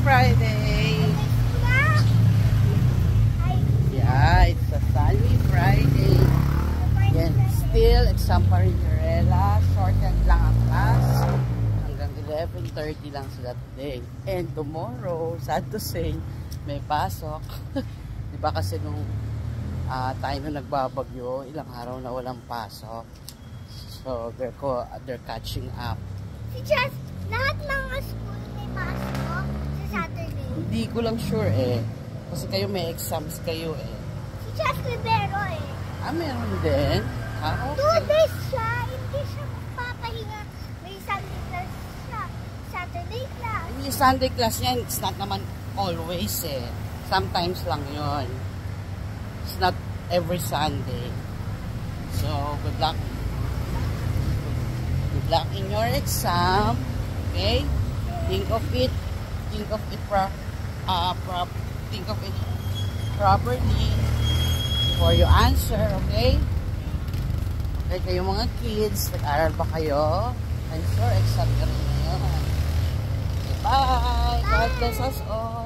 Friday! Yeah, it's a sunny Friday. Yan, still exam pa rin Jarela. Shortened lang ang class. Hanggang 11:30 lang sila today. And tomorrow, sad to say, may pasok. Diba kasi nung tayo nung nagbabagyo, ilang araw na walang pasok. So, they're catching up. Just lahat mga school may pasok sa Saturday. Hindi ko lang sure eh. Kasi kayo may exams kayo eh. Si Chef Rivero eh. Meron din. Okay. 2 days siya. Hindi siya magpapahinga. May Sunday class siya. Saturday class. Yung Sunday class niya, it's not naman always eh. Sometimes lang yun. It's not every Sunday. So, good luck. Good luck in your exam. Okay? Think of it properly before you answer, okay? Okay, kayo mga kids, nag-aral ba kayo? I'm sure exam ka rin ngayon. Okay, bye! God bless us all!